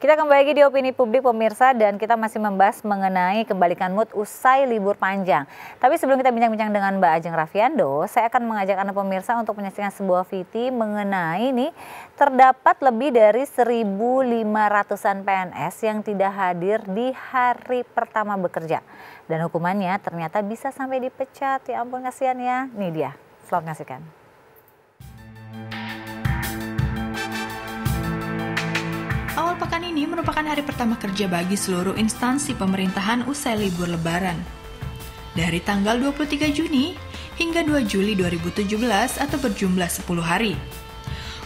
Kita kembali lagi di Opini Publik pemirsa dan kita masih membahas mengenai kembalikan mood usai libur panjang. Tapi sebelum kita bincang-bincang dengan Mbak Ajeng Raffiando, saya akan mengajak Anda pemirsa untuk menyaksikan sebuah VT mengenai nih terdapat lebih dari 1.500-an PNS yang tidak hadir di hari pertama bekerja. Dan hukumannya ternyata bisa sampai dipecat. Ya ampun, kasihan ya. Nih dia, selamat menyaksikan. Awal pekan ini merupakan hari pertama kerja bagi seluruh instansi pemerintahan usai libur lebaran. Dari tanggal 23 Juni hingga 2 Juli 2017 atau berjumlah 10 hari.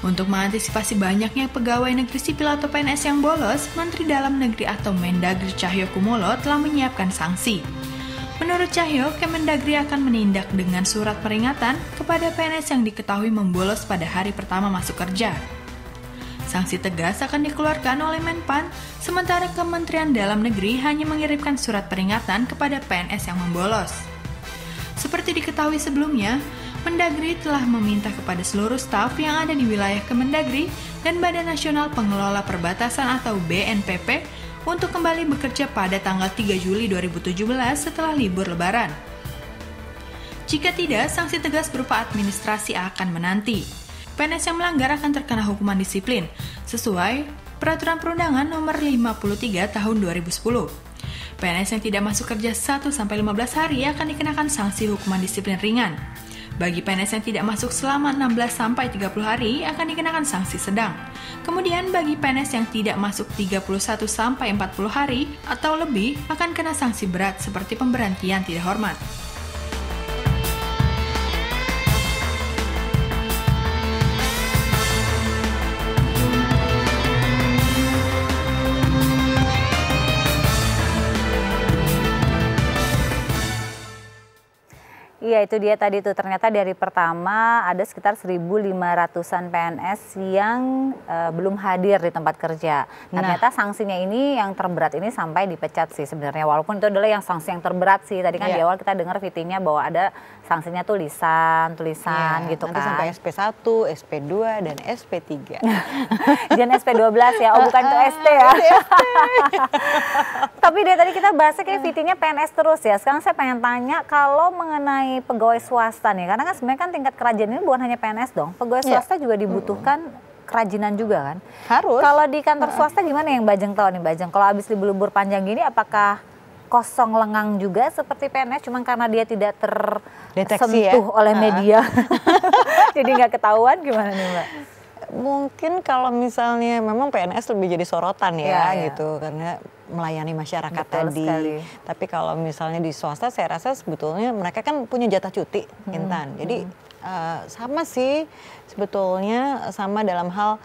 Untuk mengantisipasi banyaknya pegawai negeri sipil atau PNS yang bolos, Menteri Dalam Negeri atau Mendagri Cahyokumolo telah menyiapkan sanksi. Menurut Cahyo, Kemendagri akan menindak dengan surat peringatan kepada PNS yang diketahui membolos pada hari pertama masuk kerja. Sanksi tegas akan dikeluarkan oleh Menpan, sementara Kementerian Dalam Negeri hanya mengirimkan surat peringatan kepada PNS yang membolos. Seperti diketahui sebelumnya, Mendagri telah meminta kepada seluruh staf yang ada di wilayah Kemendagri dan Badan Nasional Pengelola Perbatasan atau BNPP untuk kembali bekerja pada tanggal 3 Juli 2017 setelah libur Lebaran. Jika tidak, sanksi tegas berupa administrasi akan menanti. PNS yang melanggar akan terkena hukuman disiplin sesuai Peraturan Perundangan Nomor 53 Tahun 2010. PNS yang tidak masuk kerja 1-15 hari akan dikenakan sanksi hukuman disiplin ringan. Bagi PNS yang tidak masuk selama 16-30 hari akan dikenakan sanksi sedang. Kemudian bagi PNS yang tidak masuk 31-40 hari atau lebih akan kena sanksi berat seperti pemberhentian tidak hormat. Iya, itu dia tadi tuh, ternyata dari pertama ada sekitar 1.500-an PNS yang belum hadir di tempat kerja. Ternyata sanksinya ini yang terberat ini sampai dipecat sih sebenarnya, walaupun itu adalah yang sanksi yang terberat sih. Tadi kan di awal kita dengar VT-nya bahwa ada sanksinya tulisan gitu nanti kan. Sampai SP1, SP2 dan SP3. Jangan SP12 ya, oh bukan itu ST ya. Tapi dari tadi kita bahasnya kayak VT-nya PNS terus ya. Sekarang saya pengen tanya kalau mengenai pegawai swasta nih, karena kan sebenarnya kan tingkat kerajinan ini bukan hanya PNS dong, pegawai swasta juga dibutuhkan kerajinan juga kan? Harus. Kalau di kantor swasta gimana yang Mbak Ajeng tahu nih Mbak Ajeng? Kalau habis libur panjang gini apakah kosong lengang juga seperti PNS, cuma karena dia tidak tersentuh oleh media, jadi nggak ketahuan, gimana nih Mbak? Mungkin kalau misalnya memang PNS lebih jadi sorotan gitu, karena melayani masyarakat tadi. Sekali. Tapi kalau misalnya di swasta saya rasa sebetulnya mereka kan punya jatah cuti, Intan. Jadi sama sih sebetulnya, sama dalam hal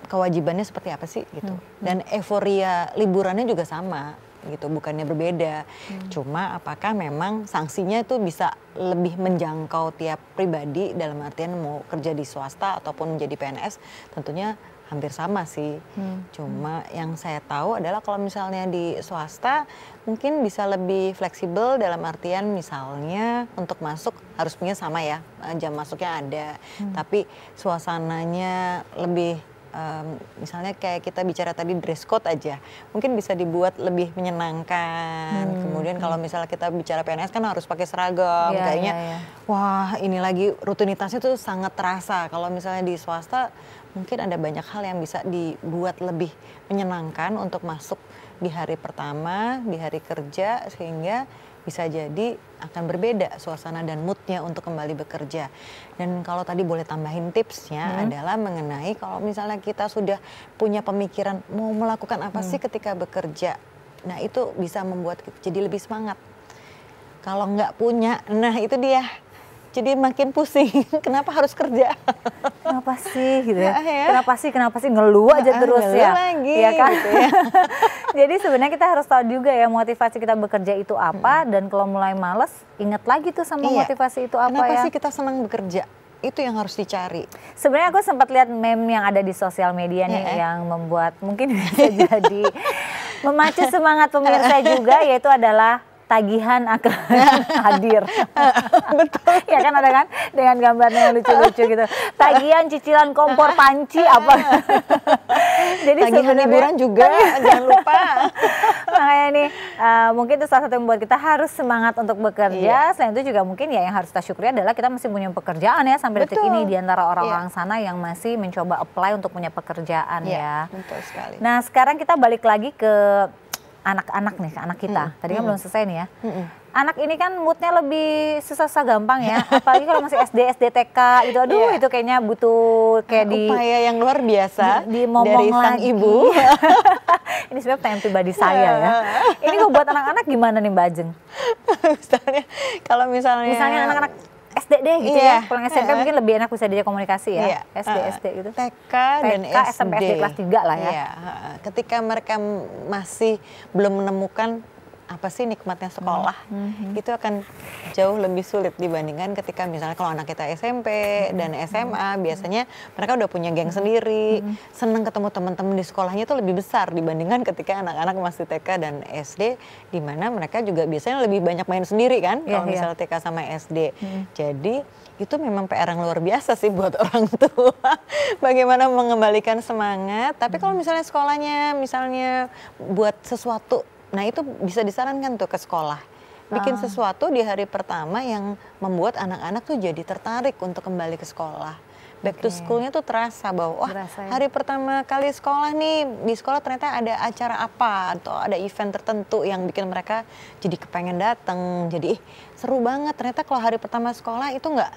kewajibannya seperti apa sih gitu. Dan euforia liburannya juga sama gitu, bukannya berbeda. Cuma apakah memang sanksinya itu bisa lebih menjangkau tiap pribadi, dalam artian mau kerja di swasta ataupun menjadi PNS, tentunya hampir sama sih. Cuma yang saya tahu adalah kalau misalnya di swasta mungkin bisa lebih fleksibel, dalam artian misalnya untuk masuk harus punya sama ya, jam masuknya ada, tapi suasananya lebih misalnya kayak kita bicara tadi dress code aja, mungkin bisa dibuat lebih menyenangkan. Kemudian kalau misalnya kita bicara PNS kan harus pakai seragam, kayaknya wah ini lagi rutinitasnya tuh sangat terasa. Kalau misalnya di swasta mungkin ada banyak hal yang bisa dibuat lebih menyenangkan untuk masuk di hari pertama, di hari kerja, sehingga bisa jadi akan berbeda suasana dan moodnya untuk kembali bekerja. Dan kalau tadi boleh tambahin tipsnya adalah mengenai kalau misalnya kita sudah punya pemikiran mau melakukan apa sih ketika bekerja, nah itu bisa membuat jadi lebih semangat. Kalau nggak punya, nah itu dia, jadi makin pusing. Kenapa harus kerja? Kenapa sih gitu ya? Kenapa sih ngeluh aja terus ya? Lagi, ya kan? gitu ya. Jadi sebenarnya kita harus tahu juga ya motivasi kita bekerja itu apa, dan kalau mulai males ingat lagi tuh sama motivasi itu apa. Kenapa sih kita senang bekerja? Itu yang harus dicari. Sebenarnya aku sempat lihat meme yang ada di sosial media nih yang membuat mungkin bisa jadi memacu semangat pemirsa juga, yaitu adalah tagihan akan hadir. Betul. Ya kan ada kan dengan gambarnya yang lucu-lucu gitu. Tagihan cicilan kompor panci apa. Jadi tagihan sebenarnya liburan juga jangan lupa. makanya nih mungkin itu salah satu yang membuat kita harus semangat untuk bekerja. Iya. Selain itu juga mungkin ya yang harus kita syukuri adalah kita masih punya pekerjaan ya sampai detik Betul. ini di antara orang-orang Iya. sana yang masih mencoba apply untuk punya pekerjaan ya. Betul sekali. Nah sekarang kita balik lagi ke anak-anak nih, ke anak kita. Tadi kan belum selesai nih ya. Anak ini kan moodnya lebih susah-susah gampang ya. Apalagi kalau masih SD, TK gitu. Aduh Iya. itu kayaknya butuh kayak upaya yang luar biasa dimomong dari sang lagi. ibu. Ini sebenarnya pertanyaan pribadi saya ya. Ini kok buat anak-anak gimana nih Mbak Ajeng? Misalnya kalau misalnya Anak-anak SD deh gitu Iya. ya. Pulang SMP mungkin lebih enak bisa diajak komunikasi ya. Iya. SD gitu. TK dan TK, SMP, SD kelas 3 lah ya. Iya, ketika mereka masih belum menemukan apa sih nikmatnya sekolah, itu akan jauh lebih sulit dibandingkan ketika misalnya kalau anak kita SMP dan SMA, biasanya mereka udah punya geng sendiri, seneng ketemu teman-teman di sekolahnya itu lebih besar dibandingkan ketika anak-anak masih TK dan SD, di mana mereka juga biasanya lebih banyak main sendiri kan, kalau misalnya TK sama SD. Jadi itu memang PR yang luar biasa sih buat orang tua. Bagaimana mengembalikan semangat, tapi kalau misalnya sekolahnya misalnya buat sesuatu, nah itu bisa disarankan tuh ke sekolah. Bikin sesuatu di hari pertama yang membuat anak-anak tuh jadi tertarik untuk kembali ke sekolah. Back to school-nya tuh terasa bahwa wah hari pertama kali sekolah nih, di sekolah ternyata ada acara apa atau ada event tertentu yang bikin mereka jadi kepengen datang. Jadi seru banget, ternyata kalau hari pertama sekolah itu nggak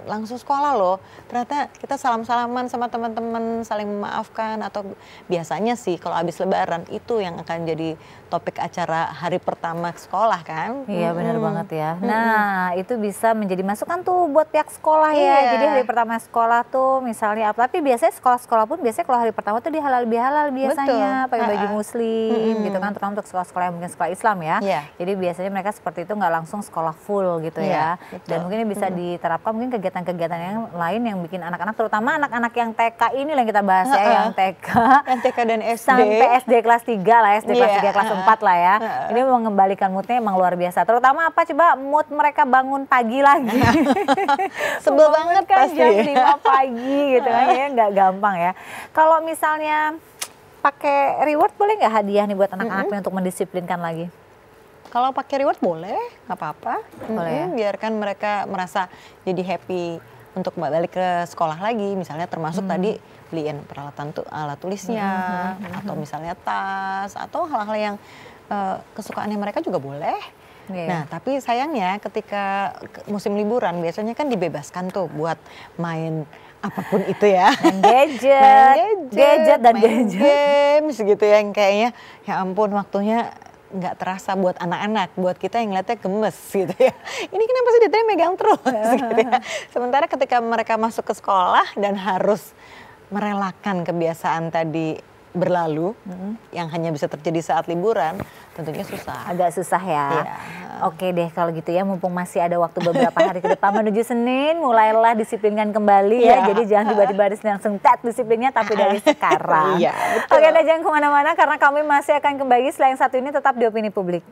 langsung sekolah loh. Ternyata kita salam-salaman sama teman-teman, saling memaafkan, atau biasanya sih kalau habis lebaran itu yang akan jadi topik acara hari pertama sekolah kan. Iya benar banget ya. Nah itu bisa menjadi masukan tuh buat pihak sekolah ya. Jadi hari pertama sekolah tuh misalnya apa, tapi biasanya sekolah-sekolah pun biasanya kalau hari pertama tuh dia halal bihalal biasanya. Pakai baju muslim gitu kan, terutama untuk sekolah-sekolah yang mungkin sekolah Islam ya. Jadi biasanya mereka seperti itu nggak langsung sekolah full gitu ya. Dan mungkin bisa diterapkan mungkin kegiatan-kegiatan yang lain yang bikin anak-anak, terutama anak-anak yang TK ini yang kita bahas ya, yang TK dan SD sampai SD kelas 3 lah, SD kelas 3 kelas 4 lah ya. Ini mengembalikan moodnya emang luar biasa. Terutama apa coba mood mereka bangun pagi lagi. Sebel banget kan pasti. jam 5 pagi gitu kan ya, nggak gampang ya. Kalau misalnya pakai reward boleh nggak hadiah nih buat anak-anaknya untuk mendisiplinkan lagi? Kalau pakai reward boleh, nggak apa-apa. Boleh ya? Biarkan mereka merasa jadi happy untuk balik ke sekolah lagi. Misalnya termasuk tadi beliin peralatan alat tulisnya, atau misalnya tas, atau hal-hal yang kesukaannya mereka juga boleh. Nah, tapi sayangnya ketika musim liburan biasanya kan dibebaskan tuh buat main apapun itu ya. Main gadget, main games gitu ya, yang kayaknya ya ampun waktunya nggak terasa buat anak-anak, buat kita yang ngeliatnya gemes gitu ya. Ini kenapa sih dia megang terus gitu ya. Sementara ketika mereka masuk ke sekolah dan harus merelakan kebiasaan tadi berlalu, yang hanya bisa terjadi saat liburan, tentunya susah. Agak susah ya. Iya. Oke deh kalau gitu ya, mumpung masih ada waktu beberapa hari ke depan menuju Senin, mulailah disiplinkan kembali ya. Jadi jangan tiba-tiba hari Senin langsung tet disiplinnya, tapi dari sekarang. Iya, betul. Oke, jangan kemana-mana karena kami masih akan kembali selain satu ini tetap di Opini Publik.